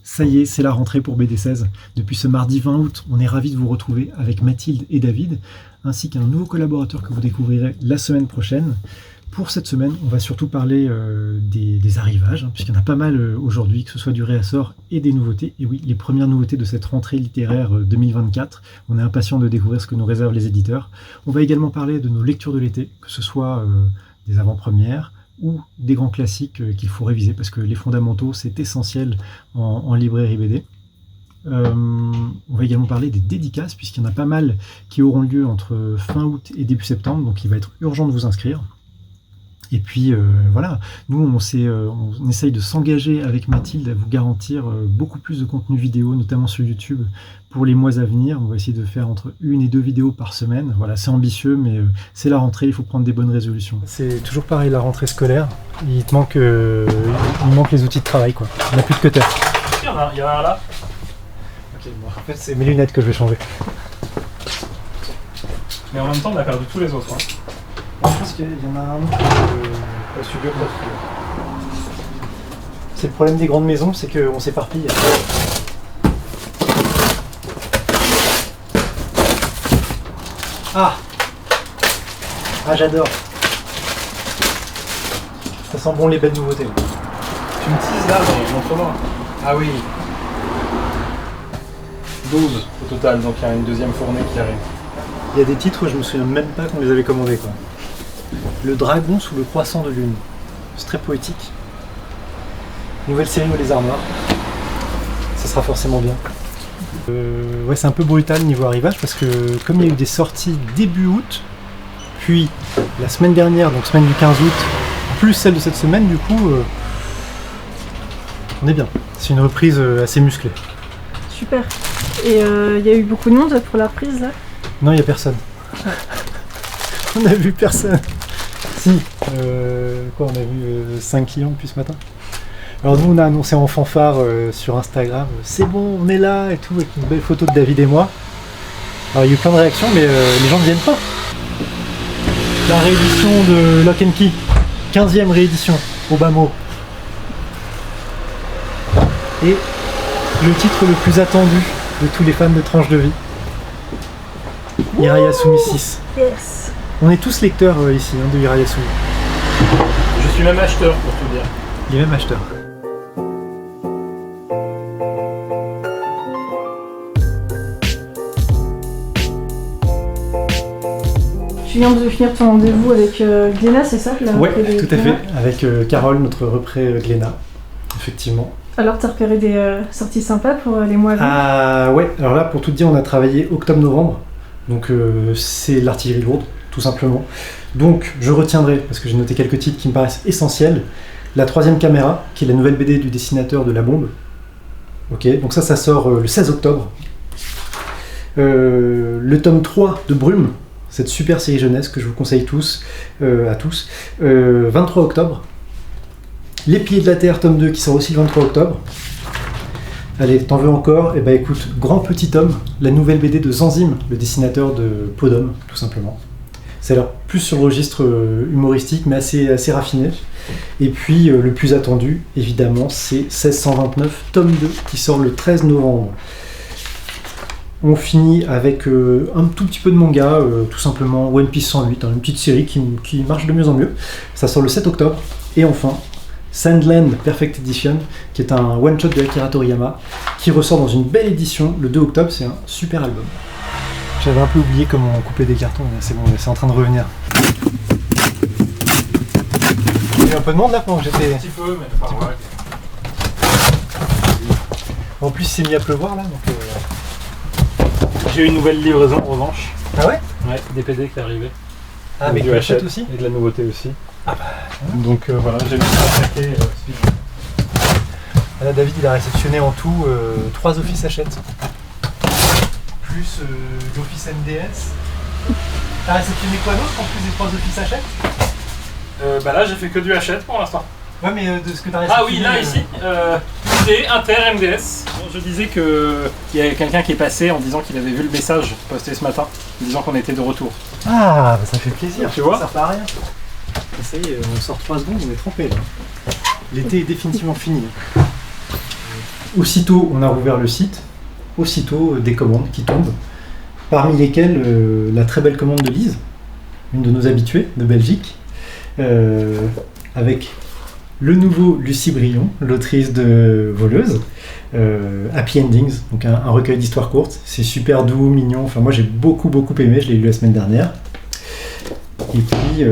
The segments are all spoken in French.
Ça y est, c'est la rentrée pour BD16. Depuis ce mardi 20 août, on est ravis de vous retrouver avec Mathilde et David, ainsi qu'un nouveau collaborateur que vous découvrirez la semaine prochaine. Pour cette semaine, on va surtout parler des arrivages, puisqu'il y en a pas mal aujourd'hui, que ce soit du réassort et des nouveautés. Et oui, les premières nouveautés de cette rentrée littéraire 2024. On est impatient de découvrir ce que nous réservent les éditeurs. On va également parler de nos lectures de l'été, que ce soit des avant-premières, ou des grands classiques qu'il faut réviser, parce que les fondamentaux, c'est essentiel en librairie BD. On va également parler des dédicaces, puisqu'il y en a pas mal qui auront lieu entre fin août et début septembre, donc il va être urgent de vous inscrire. Et puis voilà, nous on essaye de s'engager avec Mathilde à vous garantir beaucoup plus de contenu vidéo, notamment sur YouTube, pour les mois à venir. On va essayer de faire entre 1 et 2 vidéos par semaine. Voilà, c'est ambitieux, mais c'est la rentrée, il faut prendre des bonnes résolutions. C'est toujours pareil, la rentrée scolaire, il manque les outils de travail, quoi. On n'a plus de cutter. Il y en a un là. Ok, bon, en fait c'est mes lunettes que je vais changer. Mais en même temps on a perdu tous les autres. Hein. Je pense qu'il y en a un autre C'est le problème des grandes maisons, c'est qu'on s'éparpille. Ah, j'adore. Ça sent bon les belles nouveautés. Tu me teases là, mais montre-moi. Ah oui. 12 au total, donc il y a une deuxième fournée qui arrive. Il y a des titres, je me souviens même pas qu'on les avait commandés, quoi. Le dragon sous le croissant de lune. C'est très poétique. Nouvelle série au lézard noir. Ça sera forcément bien. Ouais, c'est un peu brutal niveau arrivage parce que comme il y a eu des sorties début août, puis la semaine dernière, donc semaine du 15 août, plus celle de cette semaine, du coup, on est bien. C'est une reprise assez musclée. Super. Et il y a eu beaucoup de monde pour la reprise là? Non, il n'y a personne. Ouais. On a vu personne. Si, on a vu 5 clients depuis ce matin. Alors nous on a annoncé en fanfare sur Instagram, c'est bon, on est là et tout, avec une belle photo de David et moi. Alors il y a eu plein de réactions, mais les gens ne viennent pas. La réédition de Lock and Key, 15e réédition, au bas mot. Et le titre le plus attendu de tous les fans de Tranche de Vie, Hirayasumi 6. Yes. On est tous lecteurs ici de Hirayasumi. Je suis même acheteur pour tout dire. Il est même acheteur. Tu viens de finir ton rendez-vous avec Glénat, c'est ça? Oui, tout à fait, avec Carole, notre repré Glénat, effectivement. Alors t'as repéré des sorties sympas pour les mois à venir? Ah ouais, alors là pour tout dire on a travaillé octobre-novembre, donc c'est l'artillerie lourde, tout simplement. Donc je retiendrai, parce que j'ai noté quelques titres qui me paraissent essentiels, la 3e caméra, qui est la nouvelle BD du dessinateur de La Bombe. Ok, donc ça sort le 16 octobre. Le tome 3 de Brume, cette super série jeunesse que je vous conseille à tous, 23 octobre. Les Pieds de la Terre, tome 2, qui sort aussi le 23 octobre. Allez, t'en veux encore? Eh ben écoute, Grand Petit Homme, la nouvelle BD de Zanzim, le dessinateur de Podum, tout simplement. C'est alors plus sur le registre humoristique, mais assez raffiné. Et puis, le plus attendu, évidemment, c'est 1629, tome 2, qui sort le 13 novembre. On finit avec un tout petit peu de manga, tout simplement One Piece 108, une petite série qui marche de mieux en mieux. Ça sort le 7 octobre. Et enfin, Sandland Perfect Edition, qui est un one-shot de Akira Toriyama, qui ressort dans une belle édition le 2 octobre. C'est un super album. J'avais un peu oublié comment on coupait des cartons, mais c'est bon, c'est en train de revenir. Il y a eu un peu de monde là pendant que j'étais... Un petit peu, mais enfin ouais. En plus, il s'est mis à pleuvoir là, donc... J'ai eu une nouvelle livraison en revanche. Ah ouais? Ouais, des PD qui est arrivé. Ah, mais du tu Hachette achètes aussi? Et de la nouveauté aussi. Ah bah... Donc voilà, j'ai mis ça attaquer. Là, David, il a réceptionné en tout 3 offices Hachette. Plus l'office MDS. T'as réceptionné quoi d'autre en plus des 3 offices Hachette? Bah là, j'ai fait que du Hachette pour l'instant. Ouais, mais de ce que t'as réceptionné... Ah oui, là, ici. ID, Inter, MDS. Bon, je disais qu'il y avait quelqu'un qui est passé en disant qu'il avait vu le message posté ce matin, disant qu'on était de retour. Ah, bah ça fait plaisir. Tu vois? Ça sert à rien. Ça y est, on sort 3 secondes, on est trempé là. L'été est définitivement fini. aussitôt on a rouvert le site, aussitôt des commandes qui tombent, parmi lesquelles la très belle commande de Lise, une de nos habituées de Belgique, avec le nouveau Lucie Brion, l'autrice de Voleuse, Happy Endings, donc un recueil d'histoires courtes. C'est super doux, mignon, enfin moi j'ai beaucoup aimé, je l'ai lu la semaine dernière. Et puis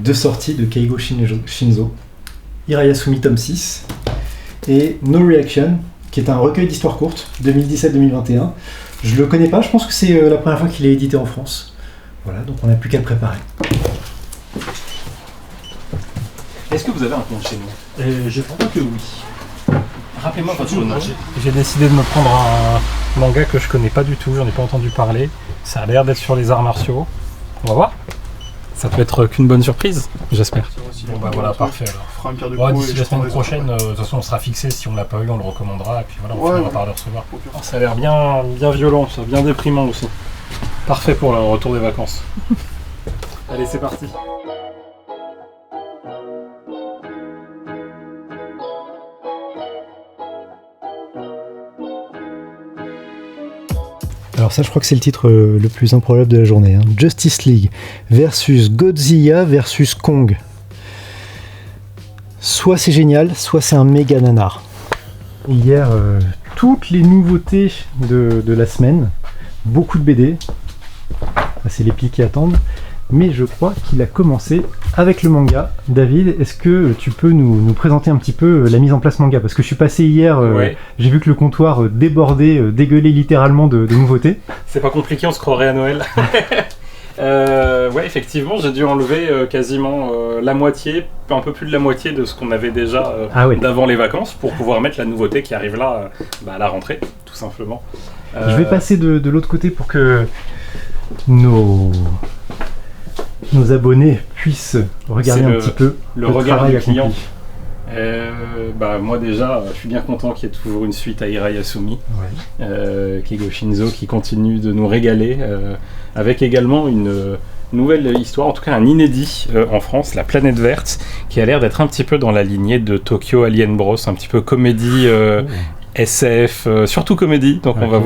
2 sorties de Keigo Shinzo, Hirayasumi tome 6 et No Reaction, qui est un recueil d'histoires courtes, 2017-2021. Je le connais pas, je pense que c'est la première fois qu'il est édité en France. Voilà, donc on n'a plus qu'à le préparer. Est-ce que vous avez un compte chez nous? Je crois que oui. Rappelez-moi votre nom. J'ai décidé de me prendre un manga que je connais pas du tout, j'en ai pas entendu parler. Ça a l'air d'être sur les arts martiaux. On va voir. Ça peut être qu'une bonne surprise, j'espère. Bon bah voilà, parfait alors. D'ici la semaine prochaine, de toute façon on sera fixé, si on l'a pas eu on le recommandera et puis voilà, on finira par le recevoir. Ça a l'air bien violent, ça, bien déprimant aussi. Parfait pour le retour des vacances. Allez, c'est parti. Alors ça, je crois que c'est le titre le plus improbable de la journée. Hein. Justice League versus Godzilla versus Kong. Soit c'est génial, soit c'est un méga nanar. Hier, toutes les nouveautés de la semaine. Beaucoup de BD. C'est les pieds qui attendent. Mais je crois qu'il a commencé avec le manga. David, est-ce que tu peux nous présenter un petit peu la mise en place manga? Parce que je suis passé hier, j'ai vu que le comptoir débordait, dégueulait littéralement de nouveautés. C'est pas compliqué, on se croirait à Noël. Ouais, effectivement, j'ai dû enlever quasiment la moitié, un peu plus de la moitié de ce qu'on avait déjà d'avant les vacances pour pouvoir mettre la nouveauté qui arrive là à la rentrée, tout simplement. Je vais passer de l'autre côté pour que nos abonnés puissent regarder un petit peu le regard du client. Moi déjà, je suis bien content qu'il y ait toujours une suite à Hirayasumi, Keigo Shinzo qui continue de nous régaler, avec également une nouvelle histoire, en tout cas un inédit en France, La Planète Verte, qui a l'air d'être un petit peu dans la lignée de Tokyo Alien Bros, un petit peu comédie SF, surtout comédie, donc on va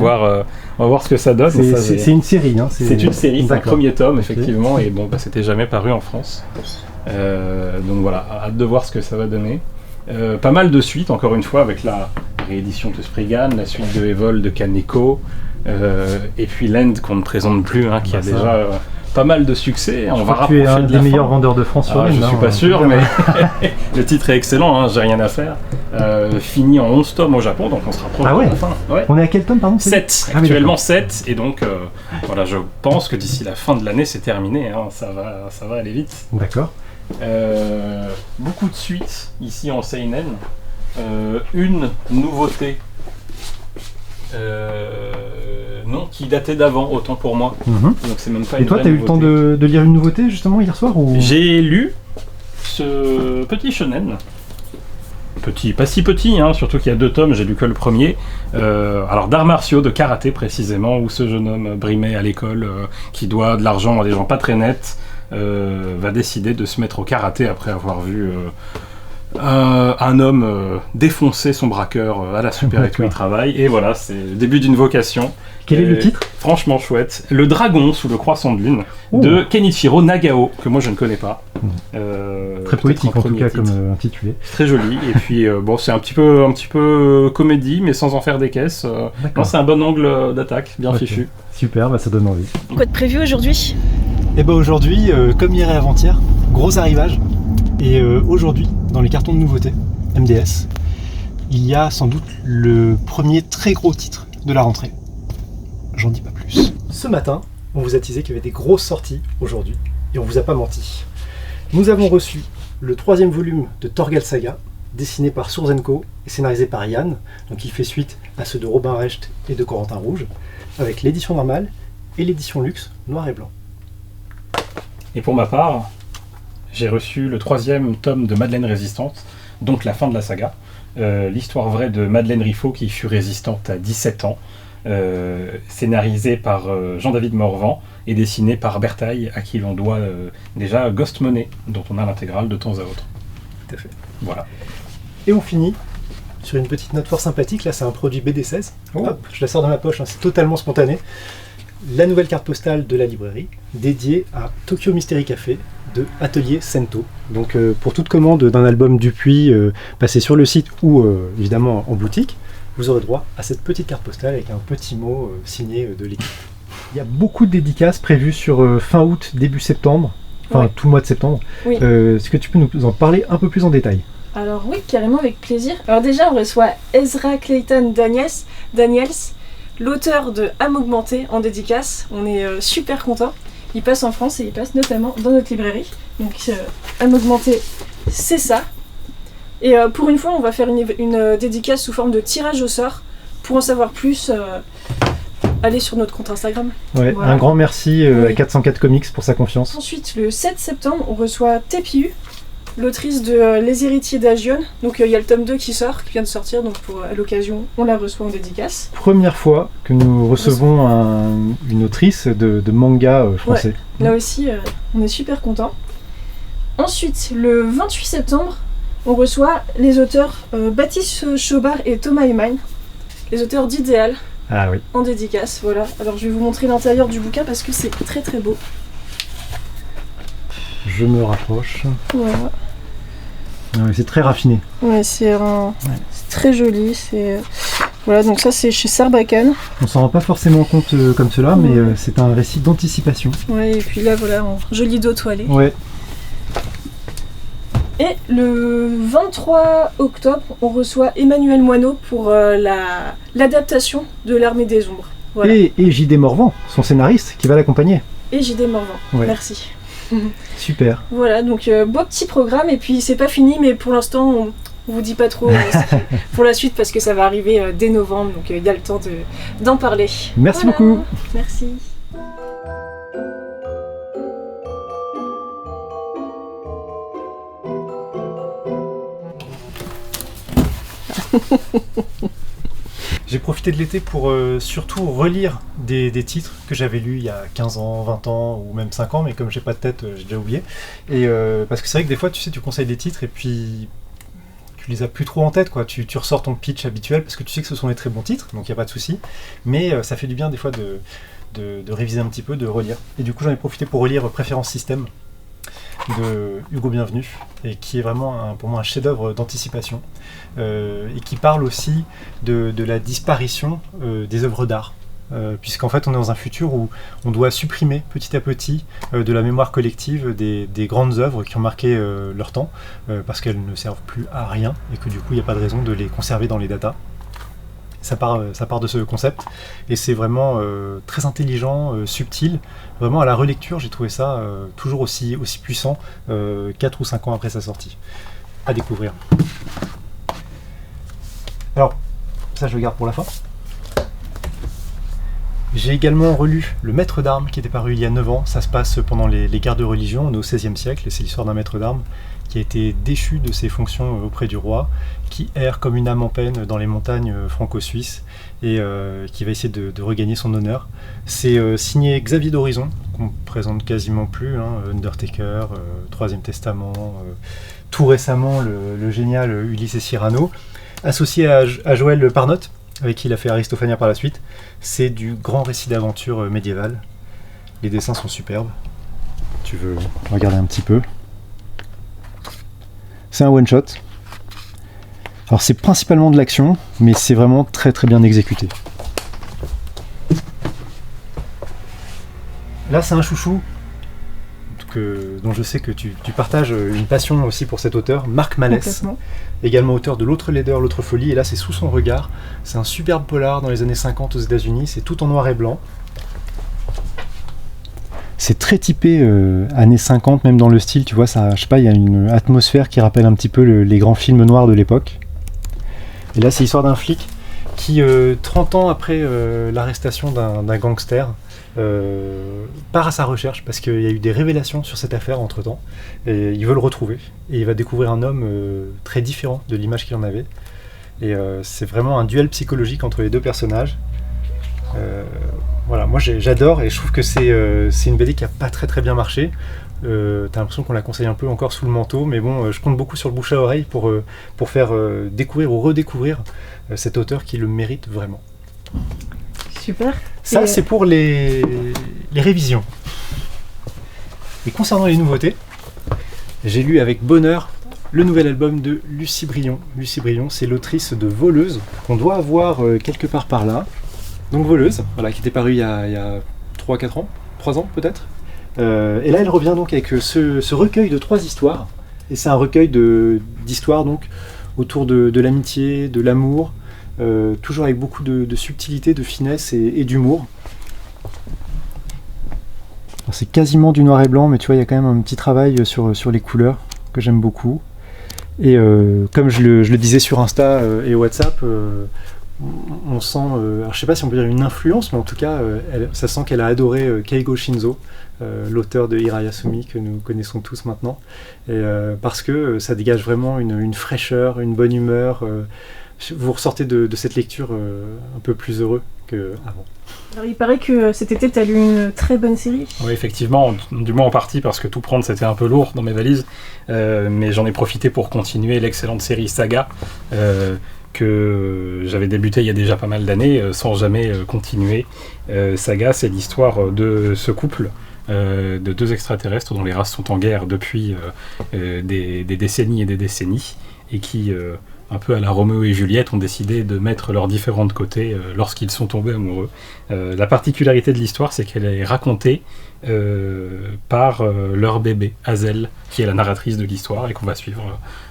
voir ce que ça donne. C'est une série, hein, c'est une série, c'est un premier tome effectivement, et bon, c'était jamais paru en France. Donc voilà, hâte de voir ce que ça va donner. Pas mal de suites, encore une fois, avec la réédition de Spriggan, la suite de Evol de Kaneko, et puis Land qu'on ne présente plus, hein, qui a déjà pas mal de succès. On va rapprocher tu es un des meilleurs vendeurs de France sur Land. Je suis pas sûr, mais le titre est excellent, hein, j'ai rien à faire. Fini en 11 tomes au Japon, donc on se rapproche de la fin. On est à quel tome, pardon? 7, actuellement 7, et donc voilà, je pense que d'ici la fin de l'année c'est terminé, hein, ça va aller vite. D'accord. Beaucoup de suites ici en Seinen. Une nouveauté qui datait d'avant, autant pour moi. Donc c'est même pas. Et toi, t'as eu le temps de lire une nouveauté justement hier soir ou... J'ai lu ce petit shonen. Petit, pas si petit, hein, surtout qu'il y a 2 tomes, j'ai lu que le premier. Alors d'arts martiaux, de karaté précisément, où ce jeune homme brimé à l'école, qui doit de l'argent à des gens pas très nets, va décider de se mettre au karaté après avoir vu un homme défoncer son braqueur à la Super-Étoile où il travaille. Et voilà, c'est le début d'une vocation. Quel est le titre? Franchement chouette. Le dragon sous le croissant de lune de Kenichiro Nagao, que moi je ne connais pas. Très poétique en tout cas comme intitulé. Très joli. Et puis c'est un petit peu comédie, mais sans en faire des caisses. Non, c'est un bon angle d'attaque, bien fichu. Super, ça donne envie. Quoi de prévu aujourd'hui? Et aujourd'hui, comme hier et avant-hier, gros arrivage. Et aujourd'hui, dans les cartons de nouveautés MDS, il y a sans doute le premier très gros titre de la rentrée. J'en dis pas plus. Ce matin, on vous a teasé qu'il y avait des grosses sorties aujourd'hui, et on vous a pas menti. Nous avons reçu le 3e volume de Torgal Saga, dessiné par Sourzenko et scénarisé par Yann, donc il fait suite à ceux de Robin Recht et de Corentin Rouge, avec l'édition normale et l'édition luxe noir et blanc. Et pour ma part, j'ai reçu le 3e tome de Madeleine Résistante, donc la fin de la saga, l'histoire vraie de Madeleine Riffaut qui fut résistante à 17 ans, scénarisé par Jean-David Morvan et dessiné par Bertaille, à qui l'on doit déjà Ghost Money, dont on a l'intégrale de temps à autre. Tout à fait. Voilà. Et on finit sur une petite note fort sympathique. Là, c'est un produit BD16. Oh. Hop, je la sors de ma poche, hein, c'est totalement spontané. La nouvelle carte postale de la librairie, dédiée à Tokyo Mystery Café de Atelier Sento. Donc pour toute commande d'un album Dupuis, passez sur le site ou évidemment en boutique, vous aurez droit à cette petite carte postale avec un petit mot signé de l'équipe. Il y a beaucoup de dédicaces prévues sur fin août, début septembre, enfin Ouais. tout le mois de septembre. Oui. Est-ce que tu peux nous en parler un peu plus en détail? Alors oui, carrément avec plaisir. Alors déjà, on reçoit Ezra Clayton Daniels, l'auteur de Âme augmentée en dédicace. On est super contents. Il passe en France et il passe notamment dans notre librairie. Donc Âme augmentée, c'est ça. Et pour une fois, on va faire une dédicace sous forme de tirage au sort. Pour en savoir plus, allez sur notre compte Instagram. Ouais, Voilà. un grand merci Oui. à 404 Comics pour sa confiance. Ensuite, le 7 septembre, on reçoit Tepiu, l'autrice de Les Héritiers d'Agion. Donc il y a le tome 2 qui vient de sortir, donc à l'occasion, on la reçoit en dédicace. Première fois que nous recevons une autrice de manga français. Là aussi, on est super contents. Ensuite, le 28 septembre, on reçoit les auteurs Baptiste Chaubard et Thomas Emain, les auteurs d'Idéal, Ah oui. en dédicace. Voilà. Alors je vais vous montrer l'intérieur du bouquin parce que c'est très très beau. Je me rapproche. Voilà. Ah oui, c'est très raffiné. Ouais, c'est très joli. Voilà, donc ça c'est chez Sarbacane. On s'en rend pas forcément compte comme cela, mais c'est un récit d'anticipation. Ouais, et puis là voilà, en joli dos toilé. Ouais. Et le 23 octobre, on reçoit Emmanuel Moineau pour l'adaptation de l'Armée des Ombres. Voilà. Et J.D. Morvan, son scénariste, qui va l'accompagner. Et J.D. Morvan. Ouais. Merci. Super. Voilà, donc beau petit programme. Et puis c'est pas fini, mais pour l'instant, on vous dit pas trop pour la suite parce que ça va arriver dès novembre. Donc il y a le temps d'en parler. Merci Voilà. beaucoup. Merci. J'ai profité de l'été pour surtout relire des titres que j'avais lus il y a 15 ans, 20 ans ou même 5 ans, mais comme j'ai pas de tête, j'ai déjà oublié. Et parce que c'est vrai que des fois, tu sais, tu conseilles des titres et puis tu les as plus trop en tête, quoi. Tu ressors ton pitch habituel parce que tu sais que ce sont des très bons titres, donc il n'y a pas de souci. Mais ça fait du bien des fois de réviser un petit peu, de relire. Et du coup, j'en ai profité pour relire Préférence Système de Hugo Bienvenu, et qui est vraiment pour moi un chef-d'œuvre d'anticipation, et qui parle aussi de la disparition des œuvres d'art, puisqu'en fait on est dans un futur où on doit supprimer petit à petit de la mémoire collective des grandes œuvres qui ont marqué leur temps, parce qu'elles ne servent plus à rien, et que du coup il n'y a pas de raison de les conserver dans les datas. Ça part de ce concept, et c'est vraiment très intelligent, subtil. Vraiment, à la relecture, j'ai trouvé ça toujours aussi puissant 4 ou 5 ans après sa sortie. À découvrir. Alors, ça je le garde pour la fin. J'ai également relu Le Maître d'Armes, qui était paru il y a 9 ans. Ça se passe pendant les guerres de religion, on est au XVIe siècle, et c'est l'histoire d'un maître d'armes qui a été déchu de ses fonctions auprès du roi, qui erre comme une âme en peine dans les montagnes franco-suisses, et qui va essayer de regagner son honneur. C'est signé Xavier d'Horizon, qu'on présente quasiment plus, hein, Undertaker, Troisième Testament, tout récemment le génial Ulysse Cyrano, associé à Joël Parnotte, avec qui il a fait Aristophania par la suite. C'est du grand récit d'aventure médiéval. Les dessins sont superbes. Tu veux regarder un petit peu? C'est un one-shot. Alors c'est principalement de l'action, mais c'est vraiment très très bien exécuté. Là c'est un chouchou dont je sais que tu partages une passion aussi pour cet auteur, Marc Malès, Complètement. également auteur de L'autre laideur, l'autre folie, et là c'est Sous son regard. C'est un superbe polar dans les années 50 aux États-Unis, c'est tout en noir et blanc. C'est très typé années 50, même dans le style, tu vois, ça, je sais pas, il y a une atmosphère qui rappelle un petit peu les grands films noirs de l'époque. Et là, c'est l'histoire d'un flic qui, 30 ans après l'arrestation d'un gangster, part à sa recherche parce qu'il y a eu des révélations sur cette affaire entre-temps, et il veut le retrouver. Et il va découvrir un homme très différent de l'image qu'il en avait. Et c'est vraiment un duel psychologique entre les deux personnages. Voilà, moi j'adore, et je trouve que c'est une BD qui a pas très très bien marché. T'as l'impression qu'on la conseille un peu encore sous le manteau, mais bon, je compte beaucoup sur le bouche à oreille pour faire découvrir ou redécouvrir cet auteur qui le mérite vraiment. Super. Ça, Et- c'est pour les révisions. Et concernant les nouveautés, j'ai lu avec bonheur le nouvel album de Lucie Brion. Lucie Brion, c'est l'autrice de Voleuse, qu'on doit avoir quelque part par là. Donc Voleuse, voilà, qui était paru il y a 3-4 ans, 3 ans peut-être. Et là, elle revient donc avec ce recueil de 3 histoires. Et c'est un recueil d'histoires donc autour de l'amitié, de l'amour, toujours avec beaucoup de subtilité, de finesse et d'humour. Alors, c'est quasiment du noir et blanc, mais tu vois, il y a quand même un petit travail sur les couleurs que j'aime beaucoup. Et comme je le disais sur Insta et WhatsApp, on sent, alors je sais pas si on peut dire une influence, mais en tout cas, ça sent qu'elle a adoré Keigo Shinzo, l'auteur de Hirayasumi que nous connaissons tous maintenant, et, parce que ça dégage vraiment une fraîcheur, une bonne humeur. Vous ressortez de cette lecture un peu plus heureux qu'avant. Alors, il paraît que cet été, tu as lu une très bonne série. Oui, effectivement, du moins en partie parce que tout prendre c'était un peu lourd dans mes valises, mais j'en ai profité pour continuer l'excellente série Saga que j'avais débuté il y a déjà pas mal d'années sans jamais continuer. Saga, c'est l'histoire de ce couple de 2 extraterrestres dont les races sont en guerre depuis des décennies et des décennies et qui, un peu à la Roméo et Juliette, ont décidé de mettre leurs différends de côté lorsqu'ils sont tombés amoureux. La particularité de l'histoire, c'est qu'elle est racontée par leur bébé, Hazel, qui est la narratrice de l'histoire et qu'on va suivre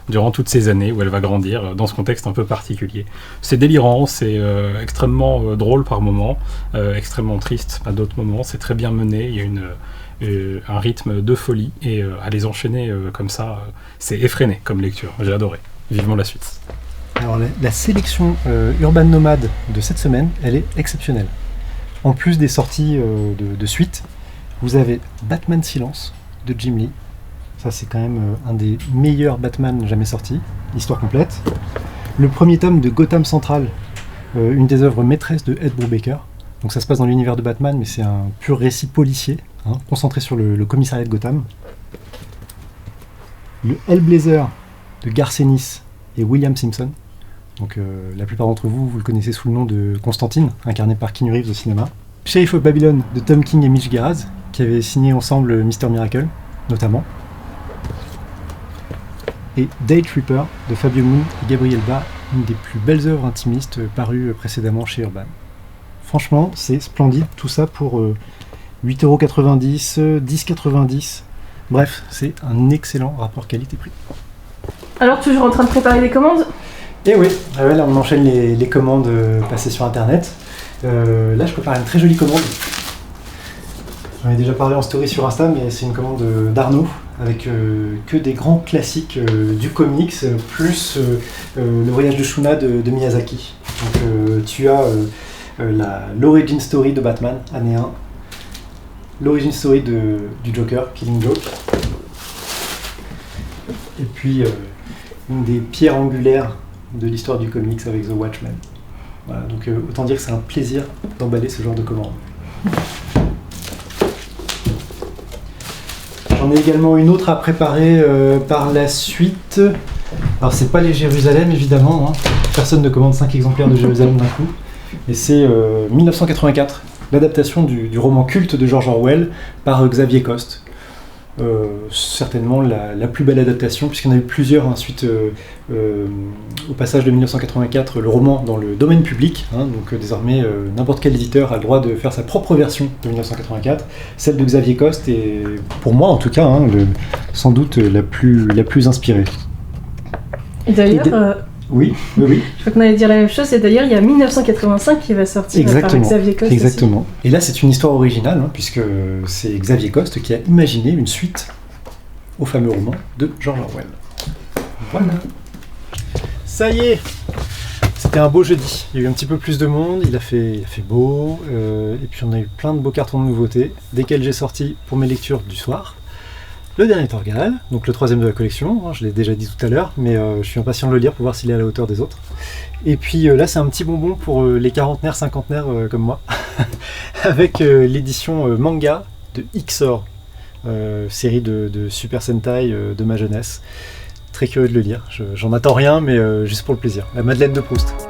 durant toutes ces années où elle va grandir dans ce contexte un peu particulier. C'est délirant, c'est extrêmement drôle par moments, extrêmement triste à d'autres moments, c'est très bien mené, il y a un rythme de folie et à les enchaîner comme ça, c'est effréné comme lecture, j'ai adoré. Vivement la suite. Alors la sélection Urban Nomade de cette semaine, elle est exceptionnelle. En plus des sorties de suite, vous avez Batman Silence de Jim Lee. Ça c'est quand même un des meilleurs Batman jamais sortis, histoire complète. Le premier tome de Gotham Central, une des œuvres maîtresses de Ed Brubaker. Donc ça se passe dans l'univers de Batman, mais c'est un pur récit policier, concentré sur le commissariat de Gotham. Le Hellblazer de Garth Ennis et William Simpson. Donc la plupart d'entre vous, vous le connaissez sous le nom de Constantine, incarné par Keanu Reeves au cinéma. Sheriff of Babylon de Tom King et Mitch Gerads, qui avaient signé ensemble Mr. Miracle, notamment. Et Day Tripper de Fabio Moon et Gabriel Ba, une des plus belles œuvres intimistes parues précédemment chez Urban. Franchement, c'est splendide, tout ça pour 8,90€, 10,90€. Bref, c'est un excellent rapport qualité-prix. Alors, toujours en train de préparer des commandes? Et oui, là on enchaîne les commandes passées sur internet. Là je prépare une très jolie commande. J'en ai déjà parlé en story sur Insta, mais c'est une commande d'Arnaud avec que des grands classiques du comics, plus le voyage de Shuna de Miyazaki. Donc tu as l'origin story de Batman, année 1, l'origin story du Joker, Killing Joke, et puis une des pierres angulaires de l'histoire du comics avec The Watchmen. Voilà, donc autant dire que c'est un plaisir d'emballer ce genre de commande. J'en ai également une autre à préparer par la suite. Alors c'est pas les Jérusalem évidemment, personne ne commande 5 exemplaires de Jérusalem d'un coup. Et c'est 1984, l'adaptation du roman culte de George Orwell par Xavier Coste. Certainement la plus belle adaptation, puisqu'il y en a eu plusieurs ensuite au passage de 1984, le roman dans le domaine public, donc désormais n'importe quel éditeur a le droit de faire sa propre version de 1984. Celle de Xavier Coste est, pour moi en tout cas, sans doute la plus inspirée. Et d'ailleurs, Oui. je crois qu'on allait dire la même chose, et d'ailleurs il y a 1985 qui va sortir par Xavier Coste. Exactement. Aussi. Et là c'est une histoire originale, puisque c'est Xavier Coste qui a imaginé une suite au fameux roman de George Orwell. Voilà. Ça y est, c'était un beau jeudi. Il y a eu un petit peu plus de monde, il a fait beau, et puis on a eu plein de beaux cartons de nouveautés, desquels j'ai sorti pour mes lectures du soir. Le dernier Torgal, donc le 3e de la collection, je l'ai déjà dit tout à l'heure, mais je suis impatient de le lire pour voir s'il est à la hauteur des autres. Et puis là c'est un petit bonbon pour les quarantenaires, cinquantenaires comme moi, avec l'édition manga de Xor. série de Super Sentai de ma jeunesse. Très curieux de le lire. J'en attends rien, mais juste pour le plaisir. La Madeleine de Proust.